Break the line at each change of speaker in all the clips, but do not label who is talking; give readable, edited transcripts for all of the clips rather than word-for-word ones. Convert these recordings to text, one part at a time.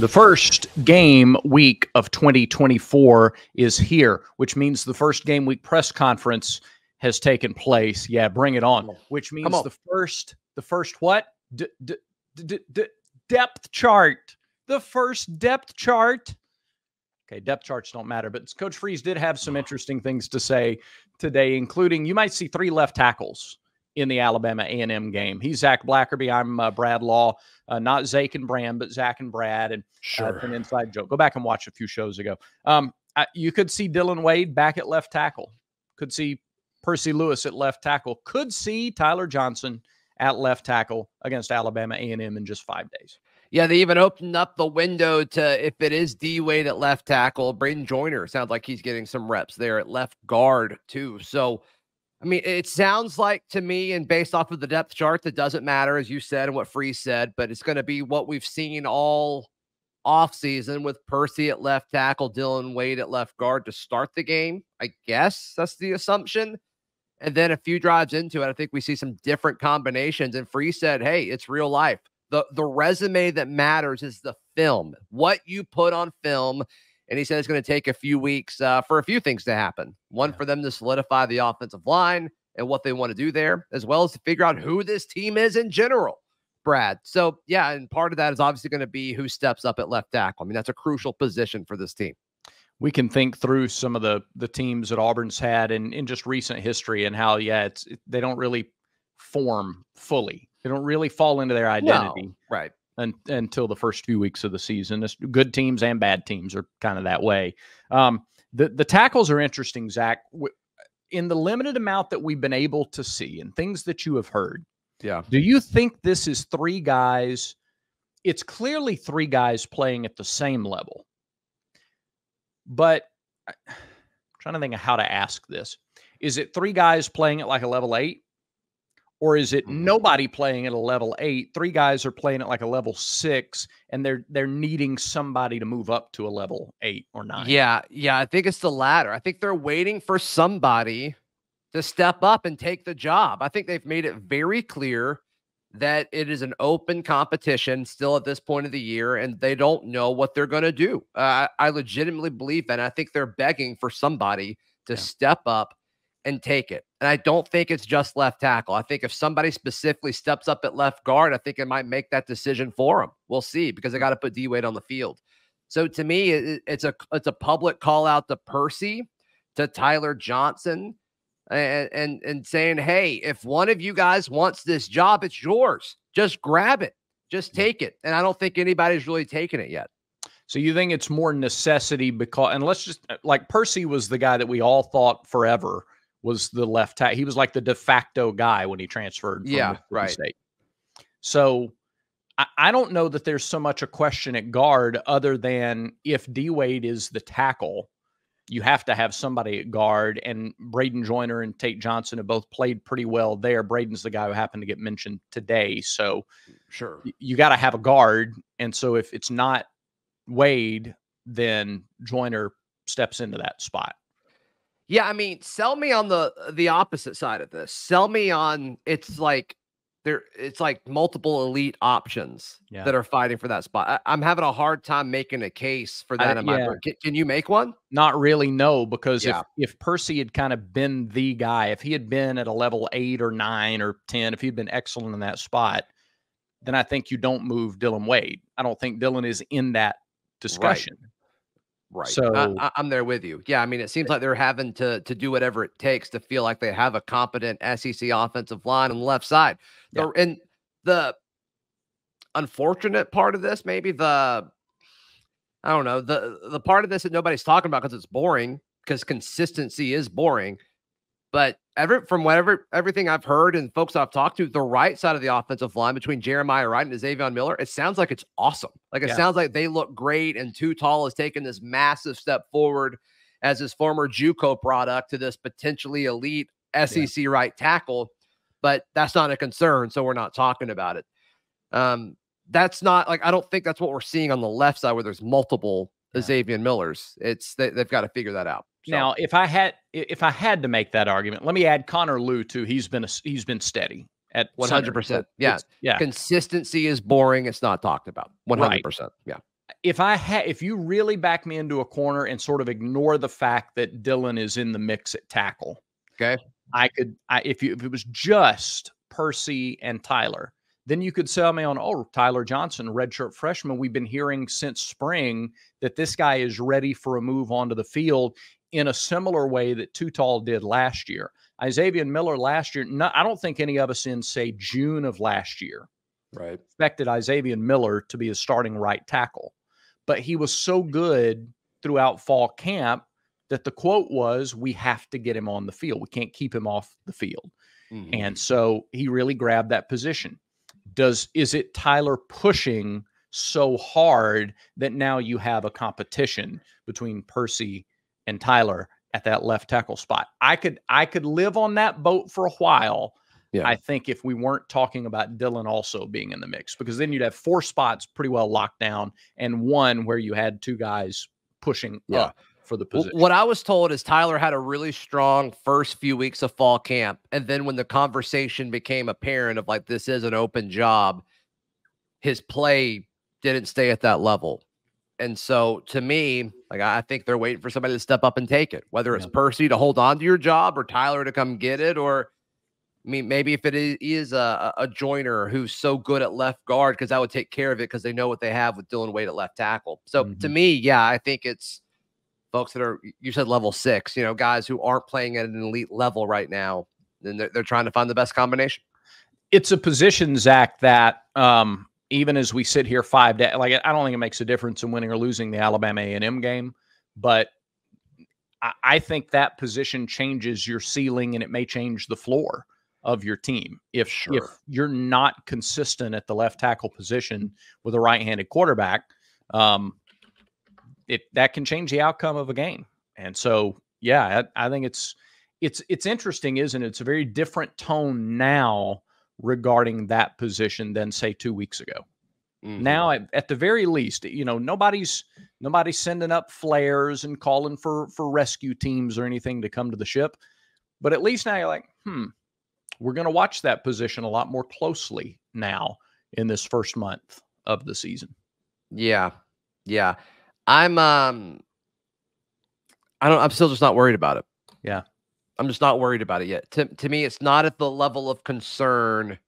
The first game week of 2024 is here, which means the first game week press conference has taken place. Yeah, bring it on. Which means the first what? Depth chart. The first depth chart. Okay, depth charts don't matter, but Coach Freeze did have some interesting things to say today, including you might see 3 left tackles in the Alabama A&M game. He's Zach Blackerby. I'm Brad Law. Not Zach and Bram, but Zach and Brad. And it's an inside joke. Go back and watch a few shows ago. You could see Dylan Wade back at left tackle. Could see Percy Lewis at left tackle. Could see Tyler Johnson at left tackle against Alabama A&M in just 5 days.
Yeah, they even opened up the window to, if it is D Wade at left tackle, Braden Joyner sounds like he's getting some reps there at left guard too. So, I mean, it sounds like to me, and based off of the depth chart, that doesn't matter, as you said, and what Freeze said, but it's going to be what we've seen all offseason with Percy at left tackle, Dylan Wade at left guard to start the game. I guess that's the assumption. And then a few drives into it, I think we see some different combinations. And Freeze said, hey, it's real life. The resume that matters is the film, what you put on film. And he said it's going to take a few weeks for a few things to happen. One, for them to solidify the offensive line and what they want to do there, as well as to figure out who this team is in general, Brad. So, yeah, and part of that is obviously going to be who steps up at left tackle. I mean, that's a crucial position for this team.
We can think through some of the teams that Auburn's had in just recent history and how, they don't really form fully. They don't really fall into their identity.
No, right.
Until the first few weeks of the season. Good teams and bad teams are kind of that way. The tackles are interesting, Zach. In the limited amount that we've been able to see and things that you have heard, do you think this is 3 guys? It's clearly 3 guys playing at the same level. But I'm trying to think of how to ask this. Is it 3 guys playing at like a level 8? Or is it nobody playing at a level 8? 3 guys are playing at like a level 6, and they're needing somebody to move up to a level 8 or 9.
Yeah, I think it's the latter. I think they're waiting for somebody to step up and take the job. I think they've made it very clear that it is an open competition still at this point of the year, and they don't know what they're going to do. I legitimately believe that. And I think they're begging for somebody to step up and take it. And I don't think it's just left tackle. I think if somebody specifically steps up at left guard, I think it might make that decision for them. We'll see, because they got to put D Wade on the field. So to me, it's a public call out to Percy, to Tyler Johnson, and saying, hey, if one of you guys wants this job, it's yours. Just grab it. Just take it. And I don't think anybody's really taken it yet.
So you think it's more necessity because, and let's just, like, Percy was the guy that we all thought forever was the left tackle. He was like the de facto guy when he transferred from Mississippi State. So I don't know that there's so much a question at guard other than if D Wade is the tackle, you have to have somebody at guard, and Braden Joyner and Tate Johnson have both played pretty well there. Braden's the guy who happened to get mentioned today. So you got to have a guard. And so if it's not Wade, then Joyner steps into that spot.
Yeah, I mean, sell me on the opposite side of this. Sell me on it's like multiple elite options that are fighting for that spot. I'm having a hard time making a case for that in my brain. Can you make one?
Not really, no, because if Percy had kind of been the guy, if he had been at a level 8 or 9 or 10, if he'd been excellent in that spot, then I think you don't move Dylan Wade. I don't think Dylan is in that discussion.
Right. So I'm there with you. Yeah. I mean, it seems like they're having to do whatever it takes to feel like they have a competent SEC offensive line on the left side. Yeah. And the unfortunate part of this, maybe the part of this that nobody's talking about because it's boring, because consistency is boring. But everything I've heard and folks I've talked to, the right side of the offensive line between Jeremiah Wright and Xavier Miller, it sounds like it's awesome. Like it sounds like they look great, and Too Tall has taken this massive step forward as his former JUCO product to this potentially elite SEC right tackle. But that's not a concern, so we're not talking about it. That's not like, I don't think that's what we're seeing on the left side where there's multiple Xavier Millers. They've got to figure that out. So.
Now, if I had to make that argument, let me add Connor Liu too. He's been steady at
100%. Yeah. Consistency is boring. It's not talked about. 100%. Yeah.
if you really back me into a corner and sort of ignore the fact that Dylan is in the mix at tackle,
okay,
if it was just Percy and Tyler, then you could sell me on, oh, Tyler Johnson, redshirt freshman. We've been hearing since spring that this guy is ready for a move onto the field in a similar way that Tutal did last year. Isaiah Miller last year, I don't think any of us in, say, June of last year expected Isaiah Miller to be a starting right tackle. But he was so good throughout fall camp that the quote was, we have to get him on the field. We can't keep him off the field. Mm-hmm. And so he really grabbed that position. Is it Tyler pushing so hard that now you have a competition between Percy and Tyler at that left tackle spot? I could live on that boat for a while. Yeah. I think if we weren't talking about Dylan also being in the mix, because then you'd have 4 spots pretty well locked down and 1 where you had 2 guys pushing up for the position.
What I was told is Tyler had a really strong first few weeks of fall camp. And then when the conversation became apparent of like, this is an open job, his play didn't stay at that level. And so to me, like, I think they're waiting for somebody to step up and take it, whether it's Percy to hold on to your job or Tyler to come get it. Or, I mean, maybe if it is a joiner who's so good at left guard, because I would take care of it because they know what they have with Dylan Wade at left tackle. So to me, yeah, I think it's folks that are, you said level 6, guys who aren't playing at an elite level right now, then they're trying to find the best combination.
It's a position, Zach, that even as we sit here 5 days, like, I don't think it makes a difference in winning or losing the Alabama A&M game, but I think that position changes your ceiling and it may change the floor of your team. If you're not consistent at the left tackle position with a right-handed quarterback, that can change the outcome of a game. And so, yeah, I think it's interesting, isn't it? It's a very different tone now regarding that position than, say, 2 weeks ago. Now, at the very least, nobody's sending up flares and calling for rescue teams or anything to come to the ship. But at least now you're like, we're going to watch that position a lot more closely now in this first month of the season.
Yeah. Yeah. I'm still just not worried about it.
Yeah.
I'm just not worried about it yet. To me, it's not at the level of concern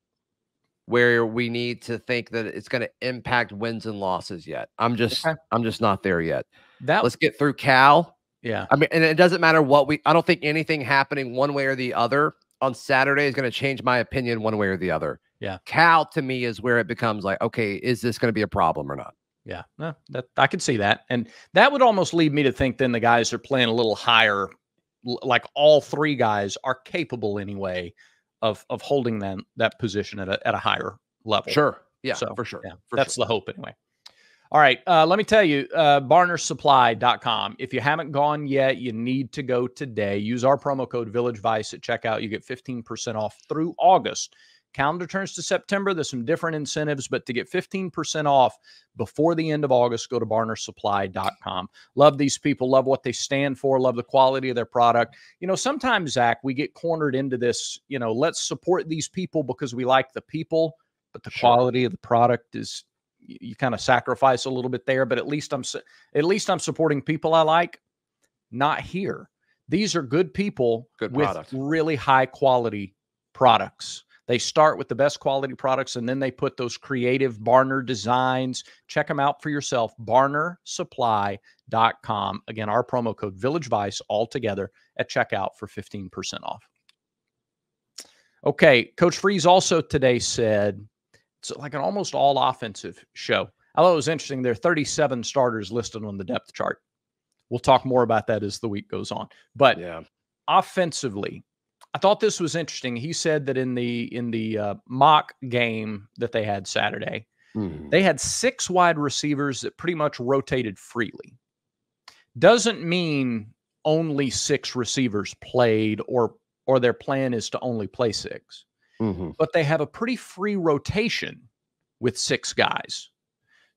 where we need to think that it's going to impact wins and losses yet. I'm just not there yet. Let's get through Cal.
Yeah.
I mean, and it doesn't matter I don't think anything happening one way or the other on Saturday is going to change my opinion one way or the other.
Yeah.
Cal to me is where it becomes like, okay, is this going to be a problem or not?
Yeah, no, I could see that. And that would almost lead me to think then the guys are playing a little higher, like all 3 guys are capable anyway of holding that position at a higher level.
Sure. Yeah,
so,
for sure.
Yeah, that's the hope anyway. All right, let me tell you, barnersupply.com. If you haven't gone yet, you need to go today. Use our promo code VillageVice at checkout. You get 15% off through August. Calendar turns to September. There's some different incentives, but to get 15% off before the end of August, go to barnersupply.com. Love these people. Love what they stand for. Love the quality of their product. Sometimes, Zach, we get cornered into this, let's support these people because we like the people, but the quality of the product is, you kind of sacrifice a little bit there. But at least I'm supporting people I like. Not here. These are good people with really high quality products. They start with the best quality products, and then they put those creative Barner designs. Check them out for yourself, barnersupply.com. Again, our promo code VillageVice all together at checkout for 15% off. Okay, Coach Freeze also today said it's like an almost all offensive show. I thought it was interesting. There are 37 starters listed on the depth chart. We'll talk more about that as the week goes on. But offensively, I thought this was interesting. He said that in the mock game that they had Saturday, they had 6 wide receivers that pretty much rotated freely. Doesn't mean only 6 receivers played or their plan is to only play 6. But they have a pretty free rotation with 6 guys.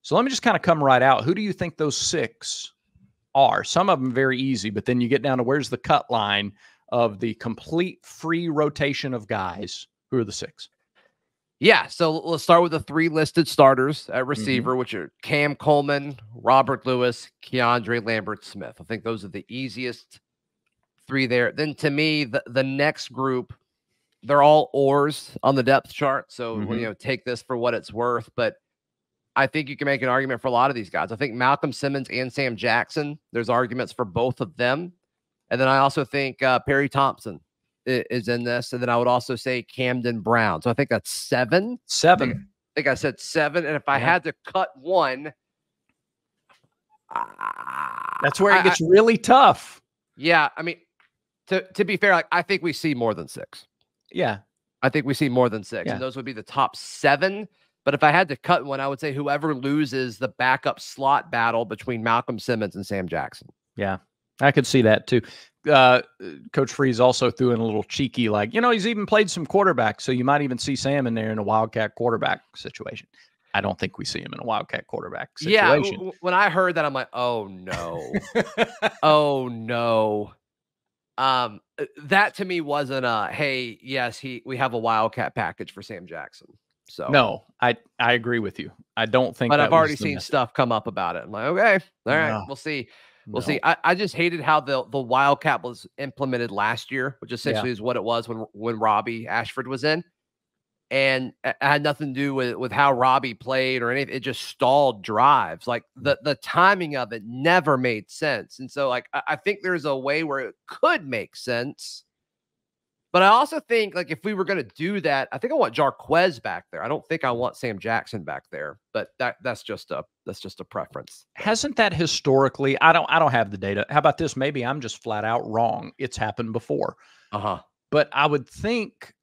So let me just kind of come right out. Who do you think those 6 are? Some of them very easy, but then you get down to where's the cut line of the complete free rotation of guys. Who are the 6?
Yeah, so let's start with the 3 listed starters at
Mhm.
receiver, which are Cam Coleman, Robert Lewis, Keandre Lambert-Smith. I think those are the easiest 3 there. Then to me, the next group, they're all oars on the depth chart. So,
Mhm.
take this for what it's worth. But I think you can make an argument for a lot of these guys. I think Malcolm Simmons and Sam Jackson, there's arguments for both of them. And then I also think Perry Thompson is in this. And then I would also say Camden Brown. So I think that's 7.
7.
I said 7. And if I
Yeah.
had to cut one,
That's where it gets really tough.
yeah, I mean, to be fair, like I think we see more than 6.
Yeah.
I think we see more than 6,
Yeah.
and those would be the top 7. But if I had to cut one, I would say whoever loses the backup slot battle between Malcolm Simmons and Sam Jackson.
Yeah, I could see that too. Coach Freeze also threw in a little cheeky, like, he's even played some quarterback, so you might even see Sam in there in a Wildcat quarterback situation. I don't think we see him in a Wildcat quarterback situation.
Yeah, when I heard that, I'm like, oh no, oh no. That to me wasn't a hey, yes, we have a Wildcat package for Sam Jackson. So
no, I agree with you. I don't think,
but I've already seen stuff come up about it. I'm like, okay, all right,
No.
we'll see. We'll see. I just hated how the Wildcat was implemented last year, which essentially is what it was when Robbie Ashford was in. And it had nothing to do with how Robbie played or anything. It just stalled drives. Like the timing of it never made sense. And so like I think there's a way where it could make sense. But I also think like if we were going to do that, I think I want Jarquez back there. I don't think I want Sam Jackson back there. But that's just a preference.
Hasn't that historically? I don't have the data. How about this? Maybe I'm just flat out wrong. It's happened before. But I would think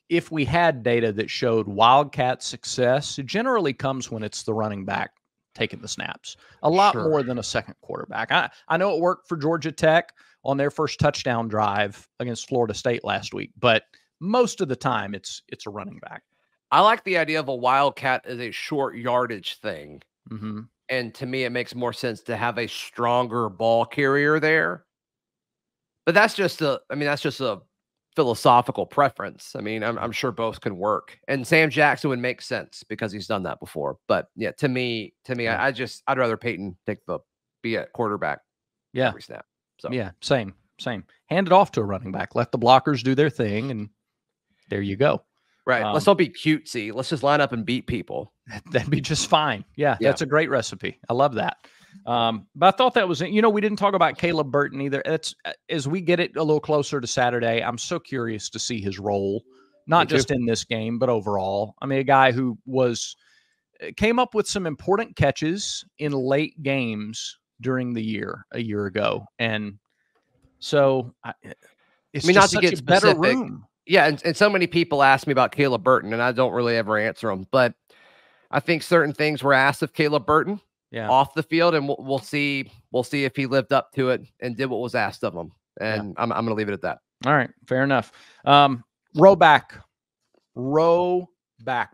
if we had data that showed Wildcat success, it generally comes when it's the running back taking the snaps a lot more than a second quarterback. I know it worked for Georgia Tech on their first touchdown drive against Florida State last week, but most of the time it's a running back.
I like the idea of a Wildcat as a short yardage thing.
Mm-hmm.
And to me, it makes more sense to have a stronger ball carrier there. But that's just a philosophical preference. I mean, I'm sure both can work. And Sam Jackson would make sense because he's done that before. But yeah, to me, I'd rather Peyton be at quarterback every snap. So
yeah, same. Hand it off to a running back. Let the blockers do their thing, and there you go.
Right. Let's not be cutesy. Let's just line up and beat people.
That'd be just fine. Yeah, that's a great recipe. I love that. But I thought that was, we didn't talk about Caleb Burton either. It's as we get it a little closer to Saturday, I'm so curious to see his role, not just in this game, but overall. I mean, a guy who came up with some important catches in late games during the year, a year ago. And so it's just
not to get
better
specific
room.
Yeah, and so many people ask me about Caleb Burton, and I don't really ever answer them. But I think certain things were asked of Caleb Burton off the field, and we'll see if he lived up to it and did what was asked of him. And I'm going to leave it at that.
All right, fair enough. Row back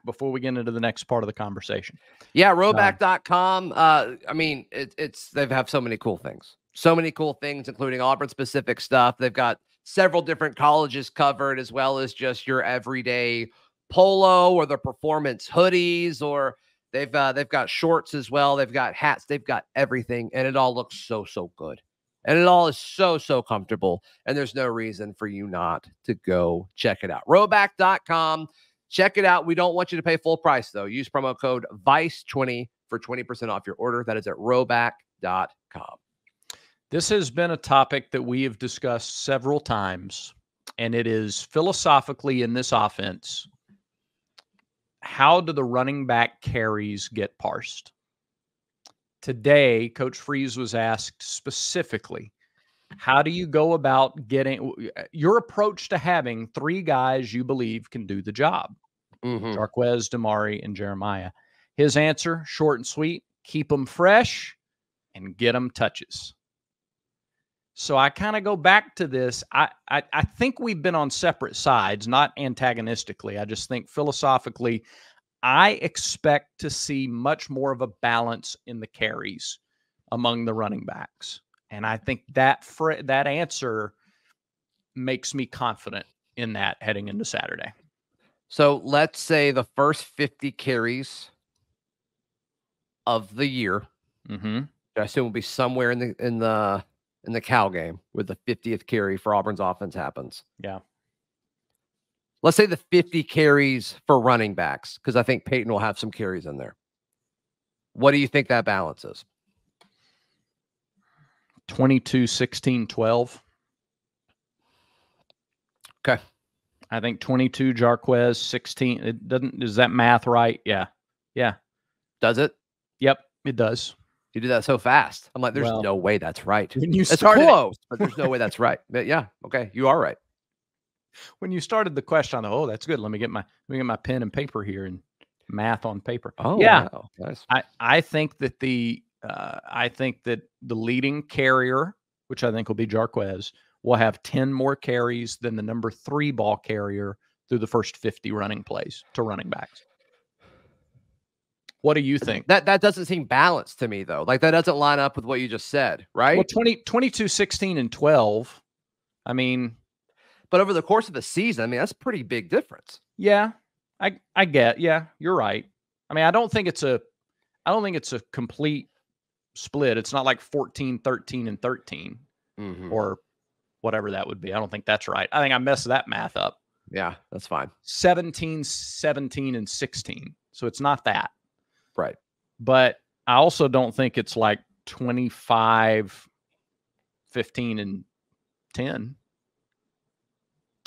before we get into the next part of the conversation.
Yeah, rowback.com. I mean, they have so many cool things. So many cool things, including Auburn-specific stuff. They've got several different colleges covered, as well as just your everyday polo or the performance hoodies, or they've got shorts as well. They've got hats. They've got everything, and it all looks so good. And it all is so comfortable, and there's no reason for you not to go check it out. Rowback.com. Check it out. We don't want you to pay full price, though. Use promo code VICE20 for 20% off your order. That is at rowback.com.
This has been a topic that we have discussed several times, and it is philosophically in this offense, how do the running back carries get parsed? Today, Coach Freeze was asked specifically, how do you go about getting your approach to having 3 guys you believe can do the job? Jarquez, Damari, and Jeremiah. His answer, short and sweet, keep them fresh and get them touches. So I kind of go back to this. I think we've been on separate sides, not antagonistically. I just think philosophically, I expect to see much more of a balance in the carries among the running backs. And I think that answer makes me confident in that heading into Saturday.
So let's say the first 50 carries of the year,
Mm-hmm.
I assume will be somewhere in the Cal game where the 50th carry for Auburn's offense happens.
Yeah.
Let's say the 50 carries for running backs, because I think Peyton will have some carries in there. What do you think that balance is?
22, 16, 12.
Okay.
I think 22 Jarquez, 16. It doesn't, is that math right? Yeah. Yeah.
Does it?
Yep, it does.
You did that so fast. I'm like, there's
Well,
no way that's right.
when you
It's
started,
close, but there's no way that's right. But yeah, okay, you are right.
when you started the question, I thought, oh, that's good. Let me get my pen and paper here and math on paper.
Oh,
yeah.
wow. Nice.
I think that the leading carrier, which I think will be Jarquez, will have 10 more carries than the number 3 ball carrier through the first 50 running plays to running backs. What do you think?
That doesn't seem balanced to me, though. Like, that doesn't line up with what you just said, right?
Well, 22, 16, and 12. I mean,
but over the course of the season, I mean, that's a pretty big difference.
Yeah, I get. Yeah, you're right. I mean, I don't think it's a complete split. It's not like 14, 13, and 13 or whatever that would be. I don't think that's right. I think I messed that math up.
Yeah, that's fine.
17, 17, and 16. So it's not that.
Right.
But I also don't think it's like 25, 15, and 10.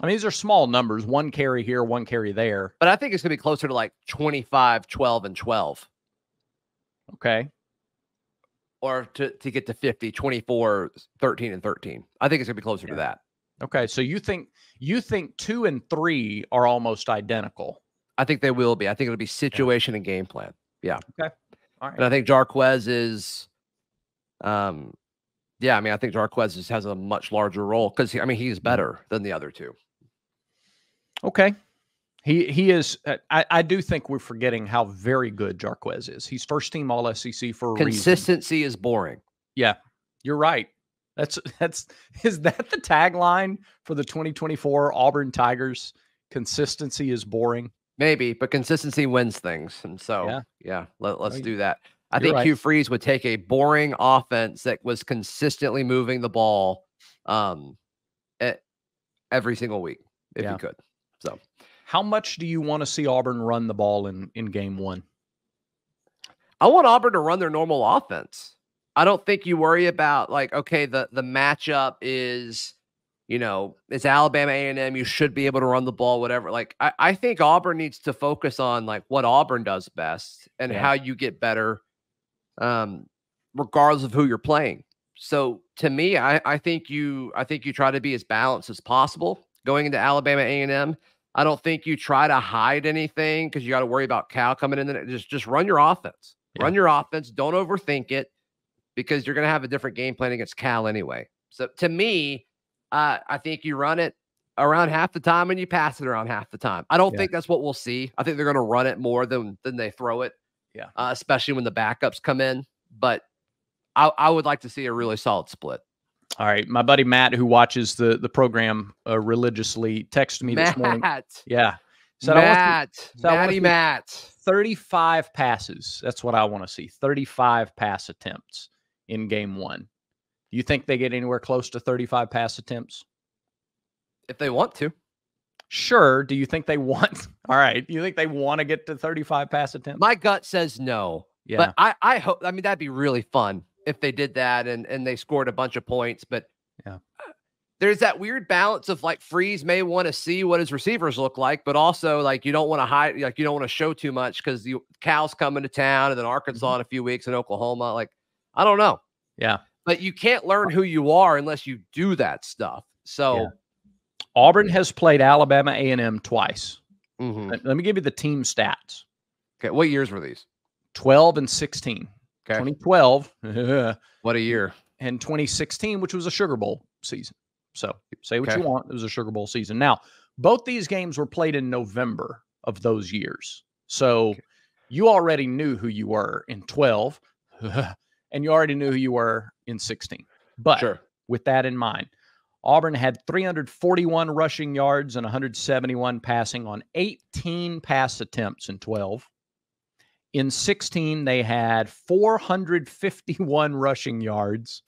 I mean, these are small numbers. One carry here, one carry there.
But I think it's going to be closer to like 25, 12, and 12.
Okay.
Or to get to 50, 24, 13, and 13. I think it's going to be closer to that.
Okay. So you think 2 and 3 are almost identical?
I think they will be. I think it'll be situation and game plan. Yeah.
Okay. All right.
And I think Jarquez is, I mean, I think Jarquez just has a much larger role because, I mean, he's better than the other two.
Okay. He is. I do think we're forgetting how very good Jarquez is. He's first team All SEC for a reason.
Consistency is boring.
Yeah, you're right. Is that the tagline for the 2024 Auburn Tigers? Consistency is boring.
Maybe, but consistency wins things. And so, let's do that. I think Hugh Freeze would take a boring offense that was consistently moving the ball every single week if he could. So,
how much do you want to see Auburn run the ball in game 1?
I want Auburn to run their normal offense. I don't think you worry about like, okay, the matchup is, it's Alabama A&M. You should be able to run the ball, whatever. Like, I think Auburn needs to focus on like what Auburn does best and how you get better, regardless of who you're playing. So to me, I think you try to be as balanced as possible going into Alabama A&M. I don't think you try to hide anything because you got to worry about Cal coming in. And just run your offense. Yeah. Run your offense. Don't overthink it because you're going to have a different game plan against Cal anyway. So to me, I think you run it around half the time and you pass it around half the time. I don't think that's what we'll see. I think they're going to run it more than they throw it. Yeah. Especially when the backups come in. But I would like to see a really solid split.
All right. My buddy Matt, who watches the program religiously, texted me this morning. Yeah.
Said, Matt.
35 passes. That's what I want to see. 35 pass attempts in game 1. Do you think they get anywhere close to 35 pass attempts?
If they want to.
Sure. Do you think they want? All right. Do you think they want to get to 35 pass attempts?
My gut says no. Yeah. But I hope, I mean, that'd be really fun if they did that and they scored a bunch of points. But there's that weird balance of like Freeze may want to see what his receivers look like, but also like you don't want to hide, like you don't want to show too much because Cal's coming to town and then Arkansas in a few weeks and Oklahoma. Like, I don't know.
Yeah.
But you can't learn who you are unless you do that stuff. So
Auburn has played Alabama A&M twice. Let me give you the team stats.
Okay. What years were these?
12 and 16. Okay. 2012.
What a year.
And 2016, which was a Sugar Bowl season. So say what you want. It was a Sugar Bowl season. Now, both these games were played in November of those years. So you already knew who you were in 12, and you already knew who you were in 16. But with that in mind, Auburn had 341 rushing yards and 171 passing on 18 pass attempts in 12. In 16, they had 451 rushing yards,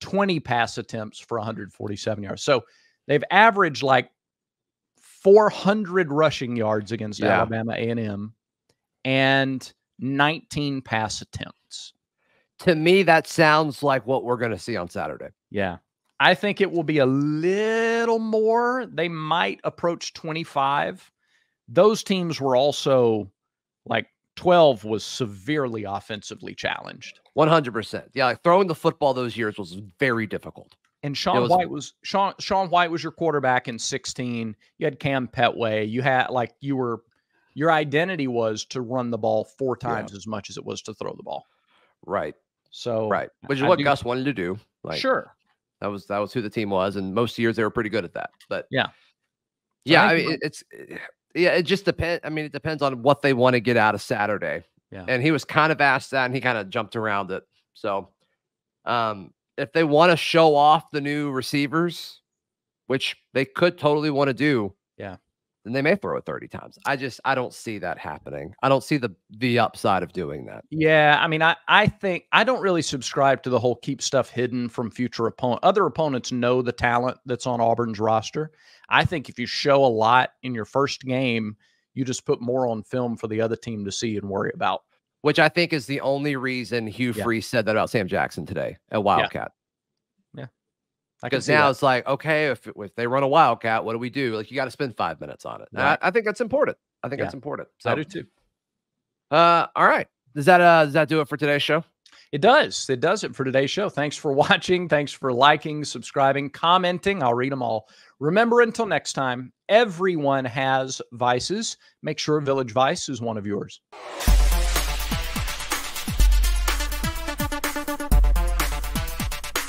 20 pass attempts for 147 yards. So they've averaged like 400 rushing yards against Alabama A&M and 19 pass attempts.
To me, that sounds like what we're going to see on Saturday.
Yeah. I think it will be a little more. They might approach 25. Those teams were also like 12 was severely offensively challenged.
100%. Yeah, like throwing the football those years was very difficult.
And Sean White was your quarterback in 16. You had Cam Petway. You had your identity was to run the ball 4 times as much as it was to throw the ball.
Right.
So
which is what Gus wanted to do. Like,
sure.
That was who the team was, and most years they were pretty good at that. But
yeah.
I mean, it just depends. I mean, it depends on what they want to get out of Saturday.
Yeah.
And he was kind of asked that, and he kind of jumped around it. So, if they want to show off the new receivers, which they could totally want to do, then they may throw it 30 times. I don't see that happening. I don't see the upside of doing that.
Yeah, I mean, I think I don't really subscribe to the whole keep stuff hidden from future opponent. Other opponents know the talent that's on Auburn's roster. I think if you show a lot in your first game, you just put more on film for the other team to see and worry about.
Which I think is the only reason Hugh Freeze said that about Sam Jackson today at Wildcat.
Yeah.
Because now it's like, okay, if they run a Wildcat, what do we do? Like, you got to spend 5 minutes on it. Right. I think that's important. I think that's important. So
I do too.
All right. Does that do it for today's show?
It does. It does it for today's show. Thanks for watching. Thanks for liking, subscribing, commenting. I'll read them all. Remember, until next time, everyone has vices. Make sure Village Vice is one of yours.